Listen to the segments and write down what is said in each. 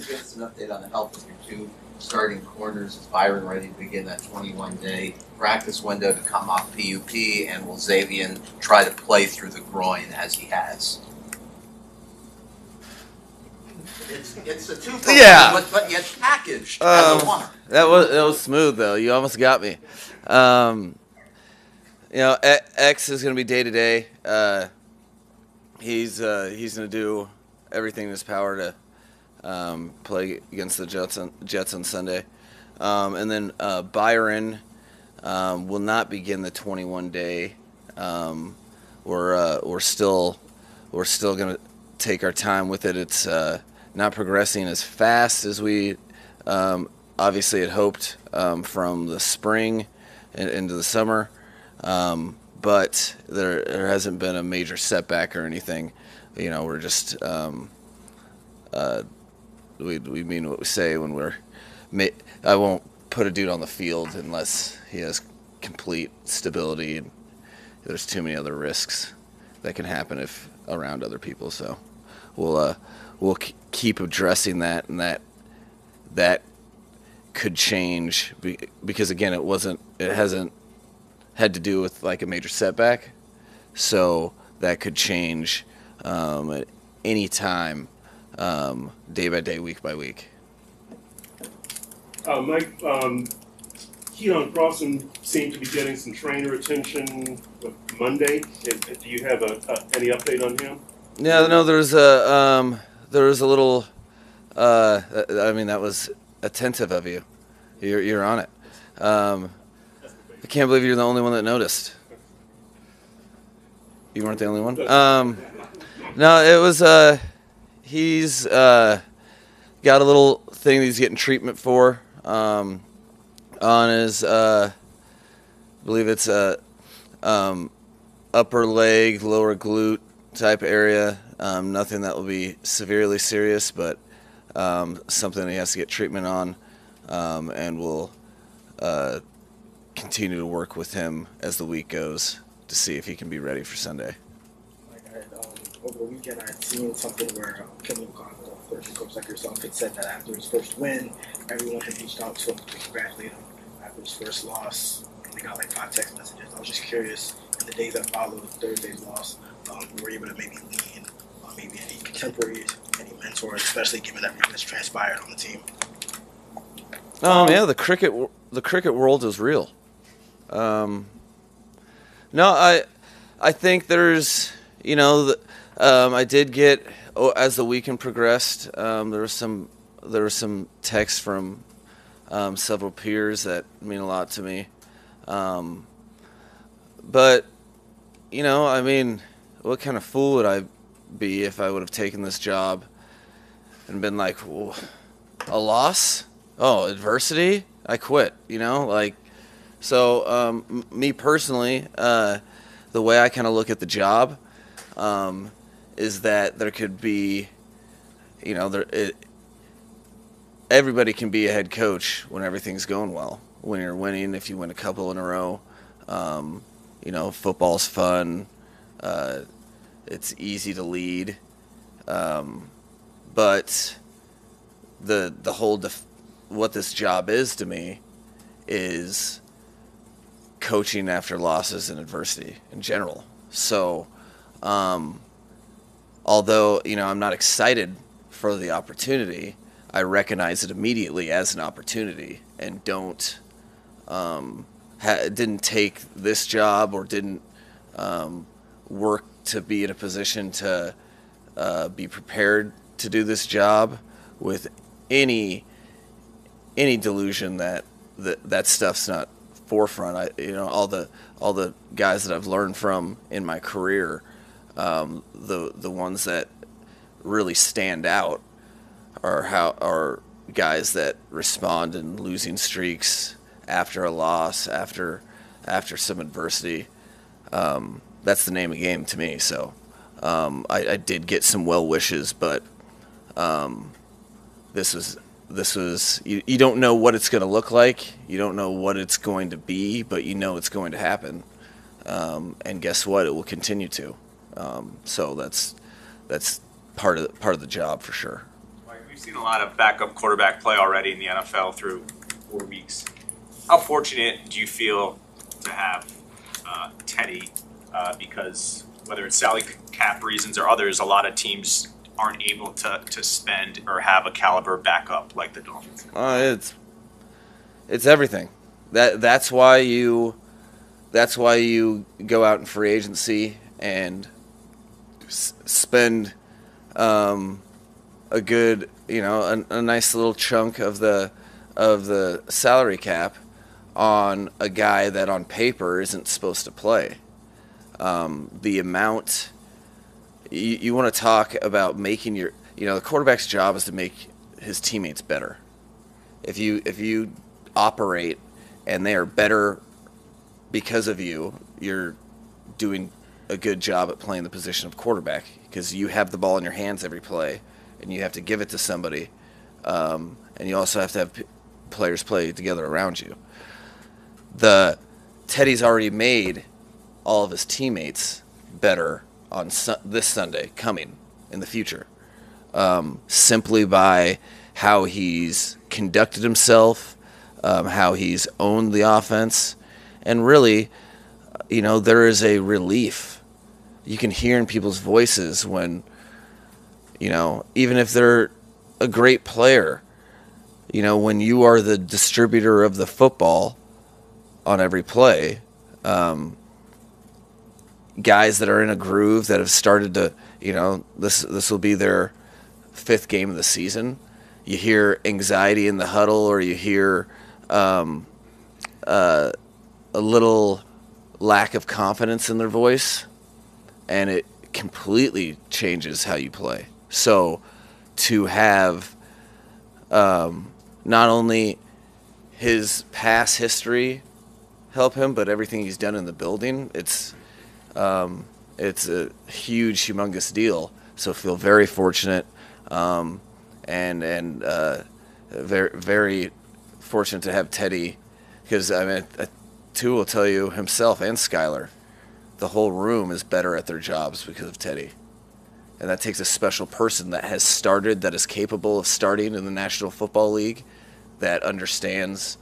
give us an update on the health of your two starting corners? Is Byron ready to begin that 21-day practice window to come off PUP, and will Xavier try to play through the groin as he has? It's a two, yeah, but yet packaged as a one. That was smooth though. You almost got me. X is going to be day to day. He's going to do everything in his power to play against the Jets on Sunday, and then Byron will not begin the 21-day. We're still going to take our time with it. It's not progressing as fast as we obviously had hoped from the spring into the summer, but there hasn't been a major setback or anything. We're just we mean what we say when I won't put a dude on the field unless he has complete stability, and there's too many other risks that can happen if around other people. So we'll keep addressing that, and that could change because again it hasn't had to do with like a major setback, so that could change at any time, day by day, week by week. Mike, Keon Crossan seemed to be getting some trainer attention Monday. Do you have any update on him? Yeah, no, there was a little. That was attentive of you. You're on it. I can't believe you're the only one that noticed. You weren't the only one. No, it was. He's got a little thing that he's getting treatment for on his. I believe it's upper leg, lower glute type area. Nothing that will be severely serious, but something he has to get treatment on, and we'll continue to work with him as the week goes to see if he can be ready for Sunday. Over the weekend, I had seen something where Kevin O'Connell, a first coach like yourself, had said that after his first win, everyone had reached out to him to congratulate him after his first loss. And they got like 5 text messages. I was just curious, in the days that followed Thursday's loss, were you able to maybe lean on maybe any contemporaries, any mentors, especially given everything that's transpired on the team? Yeah, the cricket world is real. No, I think there's, I did get, as the weekend progressed, there was some texts from several peers that mean a lot to me. But, what kind of fool would I be if I would have taken this job and been like, a loss? Oh, adversity? I quit, So, me personally, the way I kind of look at the job is that there could be, everybody can be a head coach when everything's going well. When you're winning, if you win a couple in a row, football's fun. It's easy to lead, but the whole what this job is to me is coaching after losses and adversity in general. So, although, I'm not excited for the opportunity, I recognize it immediately as an opportunity and didn't take this job or didn't work to be in a position to be prepared to do this job with any delusion that stuff's not forefront. All the guys that I've learned from in my career, the ones that really stand out are guys that respond in losing streaks after a loss, after some adversity. That's the name of the game to me. So I did get some well wishes, but this was you don't know what it's going to look like. You don't know what it's going to be, but you know it's going to happen. And guess what? It will continue to. So that's part of the job for sure. Mike, we We've seen a lot of backup quarterback play already in the NFL through 4 weeks. How fortunate do you feel to have Teddy? Because whether it's salary cap reasons or others, a lot of teams aren't able to spend or have a caliber backup like the Dolphins. It's everything. That's why you go out in free agency and spend a good, a nice little chunk of the salary cap on a guy that on paper isn't supposed to play. The amount you want to talk about making the quarterback's job is to make his teammates better. If you operate and they are better because of you, you're doing a good job at playing the position of quarterback, because you have the ball in your hands every play and you have to give it to somebody, and you also have to have players play together around you. Teddy's already made all of his teammates better on this Sunday coming in the future, simply by how he's conducted himself, how he's owned the offense, and really, there is a relief you can hear in people's voices when, even if they're a great player, when you are the distributor of the football on every play, guys that are in a groove that have started to, this will be their 5th game of the season. You hear anxiety in the huddle, or you hear a little lack of confidence in their voice, and it completely changes how you play. So to have not only his past history help him, but everything he's done in the building, it's a huge, humongous deal. So I feel very fortunate, and very, very fortunate to have Teddy, because Tu will tell you himself, and Skylar, the whole room is better at their jobs because of Teddy. And that takes a special person that has started, that is capable of starting in the National Football League, that understands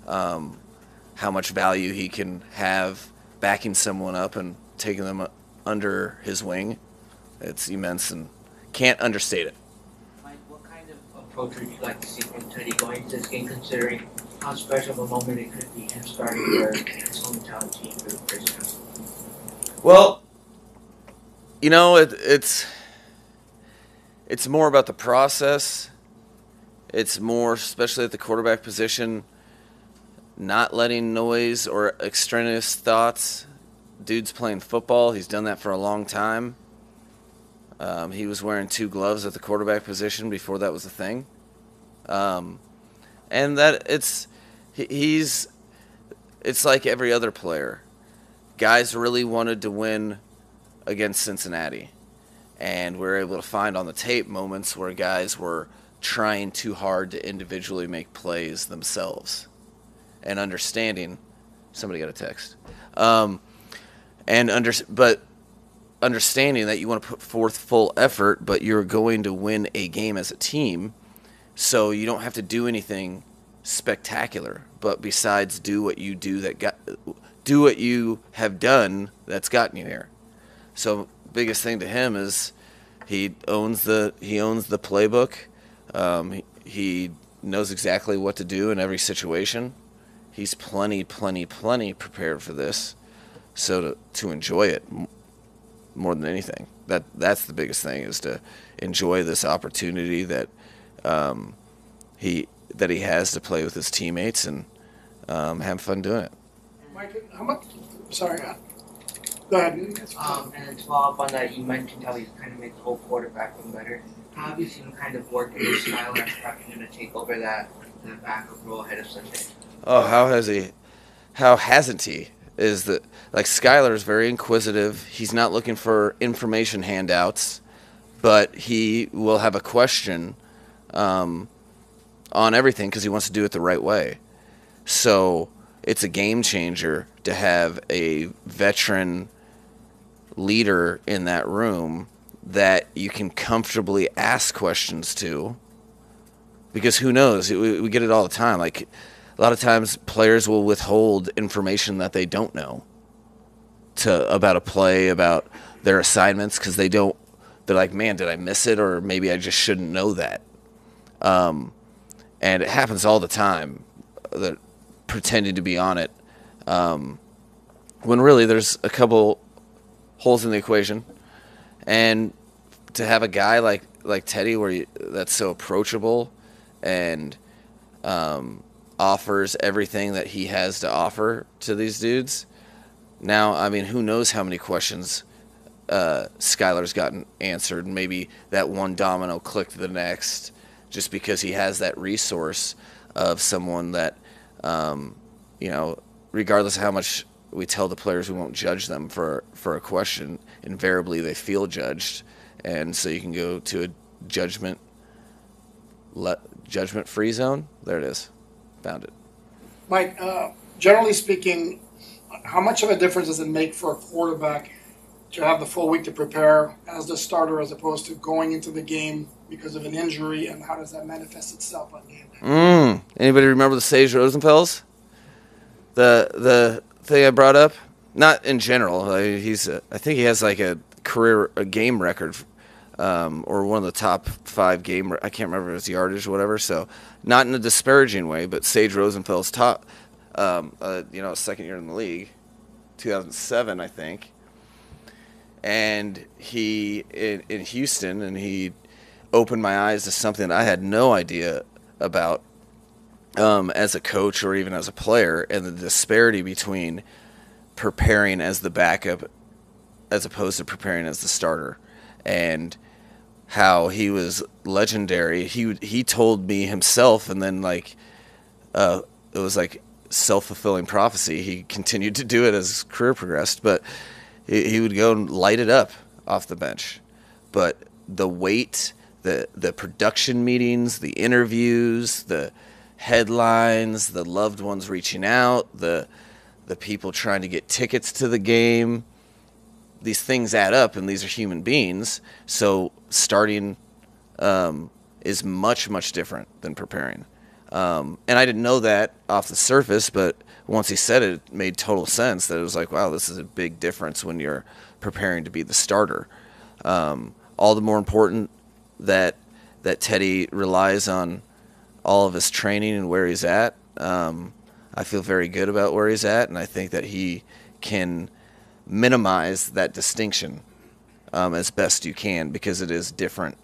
how much value he can have backing someone up and taking them under his wing. It's immense and can't understate it. Mike, what kind of approach would you like to see from Teddy going into this game, considering how special of a moment it could be him starting for his hometown team for the first time? Well, it's more about the process. It's more, especially at the quarterback position, not letting noise or extraneous thoughts. Dude's playing football. He's done that for a long time. He was wearing 2 gloves at the quarterback position before that was a thing. And that it's like every other player. Guys really wanted to win against Cincinnati, and we were able to find on the tape moments where guys were trying too hard to individually make plays themselves, and understanding. Somebody got a text. But understanding that you want to put forth full effort, but you're going to win a game as a team, so you don't have to do anything spectacular. But besides, do what you have done that's gotten you here. So biggest thing to him is he owns the playbook. He knows exactly what to do in every situation. He's plenty prepared for this. So to enjoy it more than anything, that's the biggest thing, is to enjoy this opportunity that he has to play with his teammates and have fun doing it. Mike, how much? Sorry, go ahead. And to follow up on that, you mentioned how he's kind of made the whole quarterback one better. How have you seen him kind of work in his style after having him to take over that backup role ahead of Sunday? Oh, how hasn't he? Is that, like, Skylar is very inquisitive. He's not looking for information handouts, but he will have a question on everything because he wants to do it the right way. So it's a game changer to have a veteran leader in that room that you can comfortably ask questions to because who knows? We get it all the time. Like a lot of times, players will withhold information that they don't know about a play, about their assignments, because they don't. They're like, man, did I miss it, or maybe I just shouldn't know that. And it happens all the time. That pretending to be on it, when really there's a couple holes in the equation, and to have a guy like Teddy, that's so approachable and offers everything that he has to offer to these dudes. Now, I mean, who knows how many questions Skylar's gotten answered? Maybe that one domino clicked to the next, just because he has that resource of someone that, regardless of how much we tell the players we won't judge them for a question, invariably they feel judged, and so you can go to a judgment-free zone. There it is. Found it. Mike, generally speaking, how much of a difference does it make for a quarterback to have the full week to prepare as the starter as opposed to going into the game because of an injury, and how does that manifest itself on game day? Anybody remember the Sage Rosenfels? The thing I brought up? Not in general. I think he has like a game record, or one of the top 5 game. I can't remember his yardage or whatever. So not in a disparaging way, but Sage Rosenfeld's top. Second year in the league, 2007, I think. And he in Houston, and he opened my eyes to something I had no idea about as a coach or even as a player, and the disparity between preparing as the backup as opposed to preparing as the starter, and how he was legendary. He told me himself, and then it was like self-fulfilling prophecy. He continued to do it as his career progressed, but he would go and light it up off the bench. But the weight, the production meetings, the interviews, the headlines, the loved ones reaching out, the people trying to get tickets to the game, these things add up, and these are human beings. So starting is much, much different than preparing. And I didn't know that off the surface, but once he said it, it made total sense, that it was like, wow, this is a big difference when you're preparing to be the starter. All the more important that Teddy relies on all of his training and where he's at. I feel very good about where he's at, and I think that he can minimize that distinction as best you can, because it is different,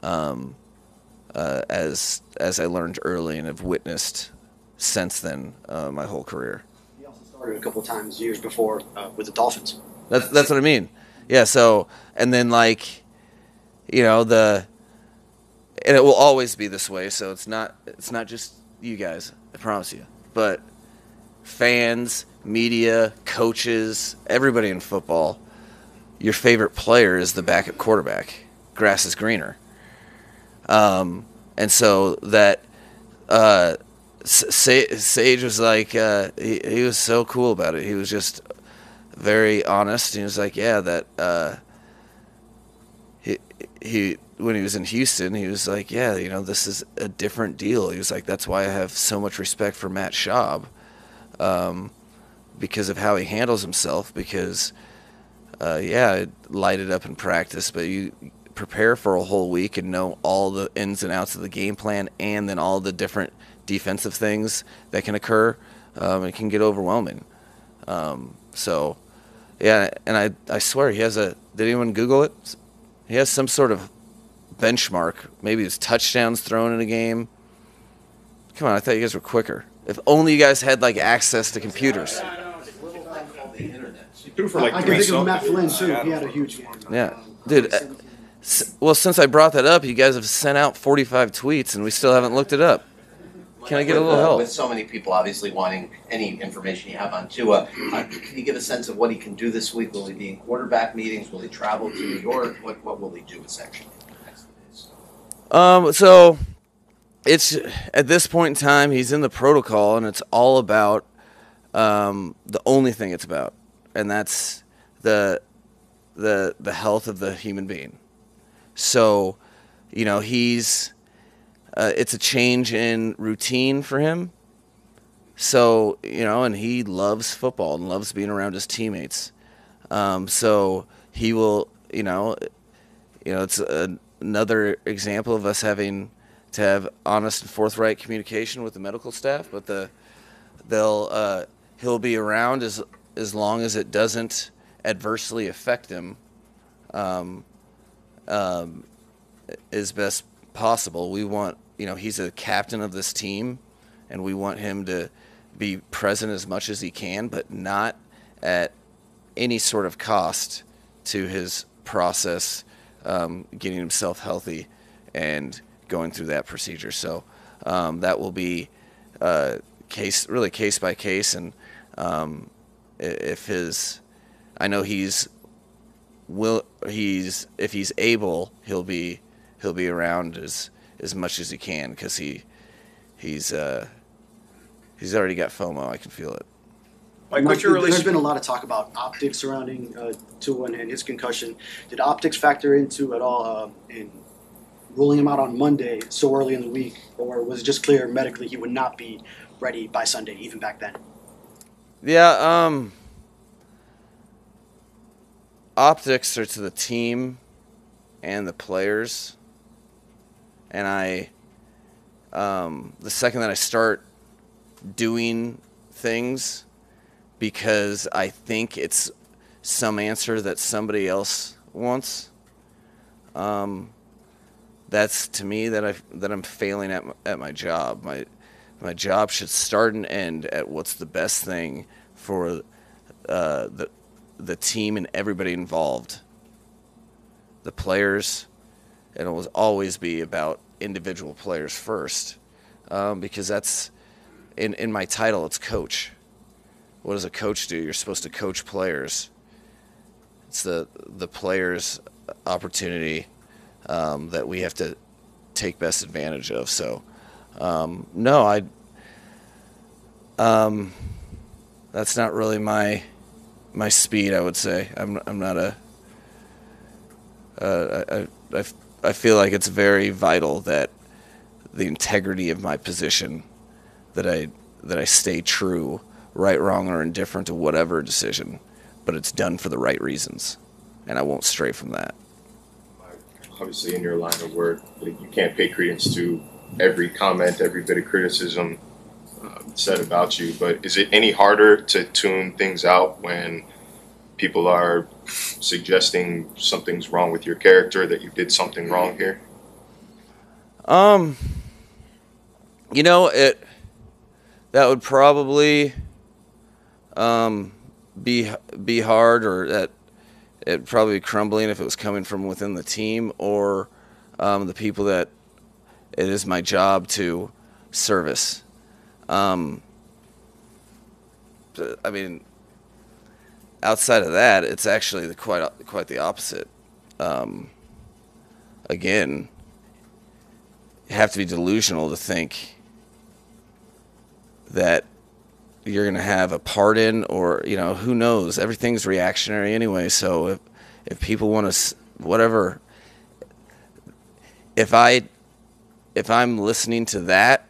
as I learned early and have witnessed since then my whole career. He also started a couple times years before with the Dolphins. That's what I mean. Yeah. So, and then and it will always be this way. So it's not just you guys, I promise you, but fans, media, coaches, everybody in football, your favorite player is the backup quarterback. Grass is greener. And so that Sage was like, he was so cool about it. He was just very honest. He was like, yeah, that he when he was in Houston, he was like, yeah, this is a different deal. He was like, that's why I have so much respect for Matt Schaub, because of how he handles himself. Because it lighted up in practice, but you prepare for a whole week and know all the ins and outs of the game plan, and then all the different defensive things that can occur. It can get overwhelming. So, yeah, and I swear he has did anyone Google it? He has some sort of benchmark. Maybe his touchdowns thrown in a game. Come on, I thought you guys were quicker. If only you guys had access to computers. He threw for I can think of Matt Flynn too. He had a huge one. Yeah, dude. Well, since I brought that up, you guys have sent out 45 tweets, and we still haven't looked it up. Can I get a little help? With so many people obviously wanting any information you have on Tua, can you give a sense of what he can do this week? Will he be in quarterback meetings? Will he travel to New York? What will he do essentially? So it's at this point in time, he's in the protocol, and it's all about the only thing it's about, and that's the health of the human being. So, he's it's a change in routine for him. So, and he loves football and loves being around his teammates. So he will, it's another example of us having to have honest and forthright communication with the medical staff, but he'll be around as long as it doesn't adversely affect him, as best possible. We want, he's a captain of this team, and we want him to be present as much as he can, but not at any sort of cost to his process, getting himself healthy and going through that procedure. So that will be case by case, and I know if he's able, he'll be around as much as he can, because he's already got FOMO. I can feel it. Mike, what's your There's relationship? been a lot of talk about optics surrounding Tua and his concussion. Did optics factor into at all in ruling him out on Monday so early in the week, or was it just clear medically he would not be ready by Sunday, even back then? Yeah, optics are to the team and the players, and the second that I start doing things because I think it's some answer that somebody else wants, that's to me that I'm failing at my job. My job should start and end at what's the best thing for the team and everybody involved. The players, and it will always be about individual players first, because that's in my title, it's coach. What does a coach do? You're supposed to coach players. It's the players' opportunity that we have to take best advantage of. So, no, that's not really my speed, I would say. I'm not I feel like it's very vital that the integrity of my position, that I stay true, right, wrong, or indifferent to whatever decision, but it's done for the right reasons, and I won't stray from that. Obviously, in your line of work, you can't pay credence to every comment, every bit of criticism said about you, but is it any harder to tune things out when people are suggesting something's wrong with your character, that you did something wrong here? That would probably be hard, or that it'd probably be crumbling if it was coming from within the team or the people that it is my job to service. I mean, outside of that, it's actually quite the opposite. Again, you have to be delusional to think that you're going to have a part in, or, who knows? Everything's reactionary anyway. So if people want to, whatever, if I'm listening to that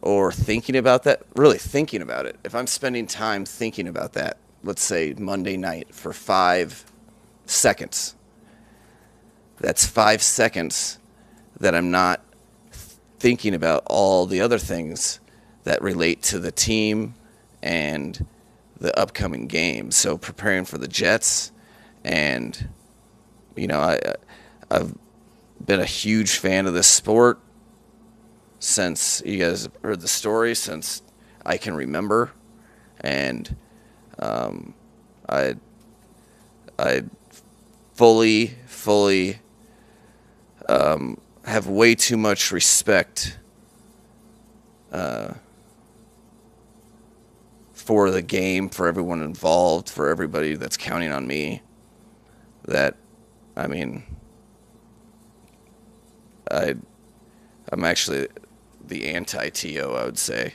or thinking about that, really thinking about it, if I'm spending time thinking about that, let's say Monday night for 5 seconds, that's 5 seconds that I'm not thinking about all the other things that relate to the team and the upcoming game. So preparing for the Jets, and I've been a huge fan of this sport since you guys heard the story, since I can remember, and I fully have way too much respect for the game, for everyone involved, for everybody that's counting on me. That, I'm actually the anti-TO, I would say.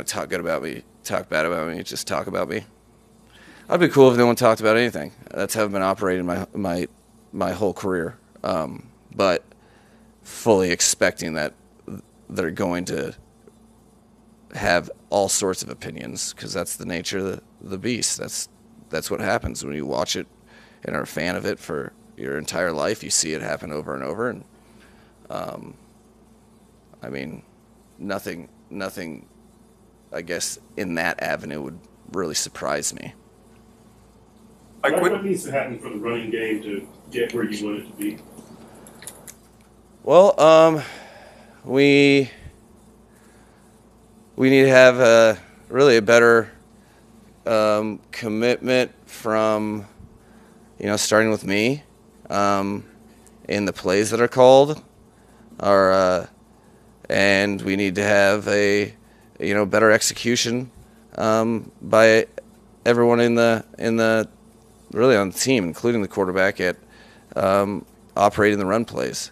Talk good about me, talk bad about me, just talk about me. I'd be cool if no one talked about anything. That's how I've been operating my whole career. But fully expecting that they're going to have all sorts of opinions, because that's the nature of the beast. That's what happens when you watch it and are a fan of it for your entire life. You see it happen over and over, and I mean, nothing, I guess, in that avenue would really surprise me. What needs to happen for the running game to get where you want it to be? Well, we need to have really a better commitment from, starting with me, in the plays that are called, and we need to have a better execution by everyone in the really on the team, including the quarterback, at operating the run plays.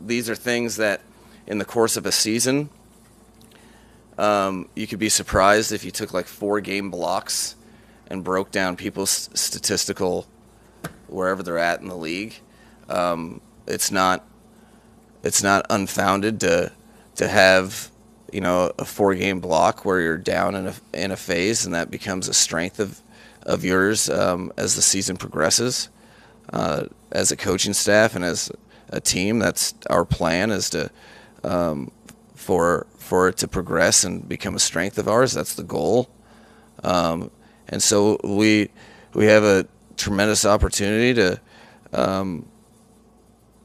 These are things that in the course of a season, you could be surprised if you took like 4 game blocks and broke down people's statistical wherever they're at in the league. It's not unfounded to have a 4 game block where you're down in a phase, and that becomes a strength of yours as the season progresses. As a coaching staff and as a team, that's our plan, is to for it to progress and become a strength of ours. That's the goal. And so we have a tremendous opportunity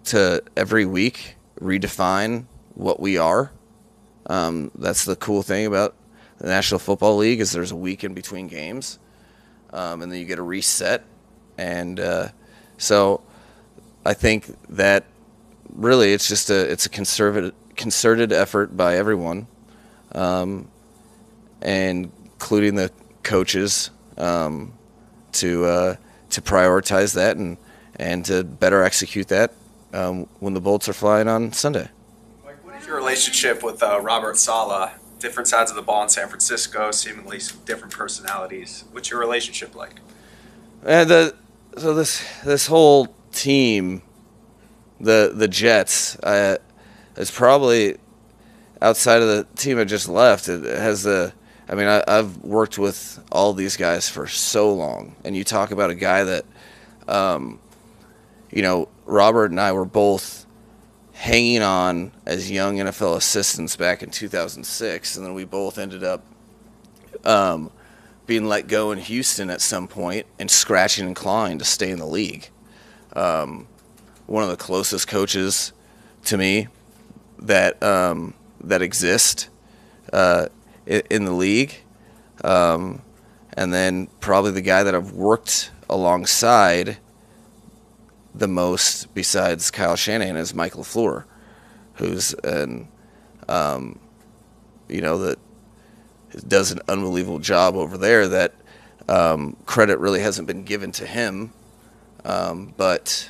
to every week redefine what we are. That's the cool thing about the National Football League, is there's a week in between games, and then you get a reset. And so I think that really it's just a concerted effort by everyone, and including the coaches, to prioritize that and to better execute that when the Bolts are flying on Sunday. Mike, what is your relationship with Robert Saleh? Different sides of the ball in San Francisco, seemingly different personalities. What's your relationship like? And so this whole team, the Jets, is probably, outside of the team I just left, it has I've worked with all these guys for so long, and you talk about a guy that, Robert and I were both hanging on as young NFL assistants back in 2006, and then we both ended up being let go in Houston at some point and scratching and clawing to stay in the league. One of the closest coaches to me that exist in the league, and then probably the guy that I've worked alongside the most, besides Kyle Shanahan, is Mike LaFleur, who's that does an unbelievable job over there. That credit really hasn't been given to him, but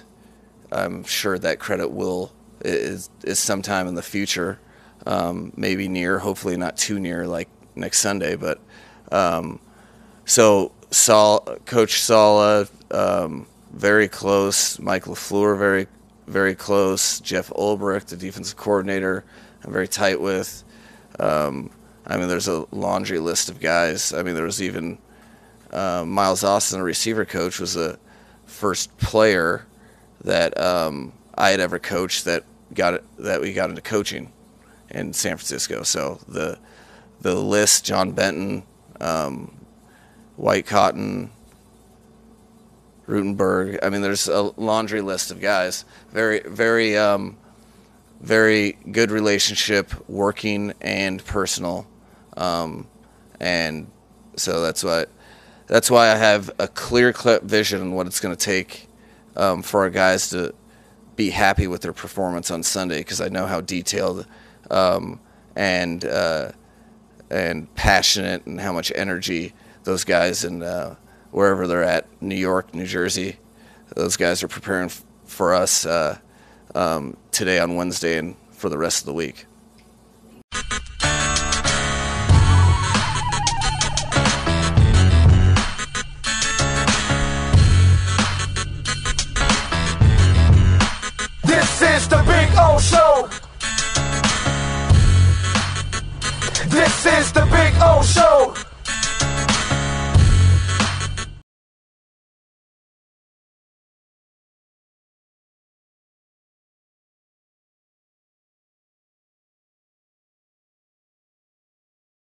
I'm sure that credit is sometime in the future, maybe near, hopefully not too near, like next Sunday. But so Coach Saleh, very close. Mike LaFleur, very, very close. Jeff Ulbrich, the defensive coordinator, I'm very tight with. There's a laundry list of guys. There was even Miles Austin, a receiver coach, was the first player that I had ever coached that we got into coaching in San Francisco. So the list: John Benton, White Cotton, Rutenberg. There's a laundry list of guys. Very, very, very good relationship, working and personal, and so that's why I have a clear-cut vision on what it's going to take for our guys to be happy with their performance on Sunday, because I know how detailed and passionate and how much energy those guys and wherever they're at, New York, New Jersey, those guys are preparing for us today on Wednesday and for the rest of the week. This is the Big O Show. since the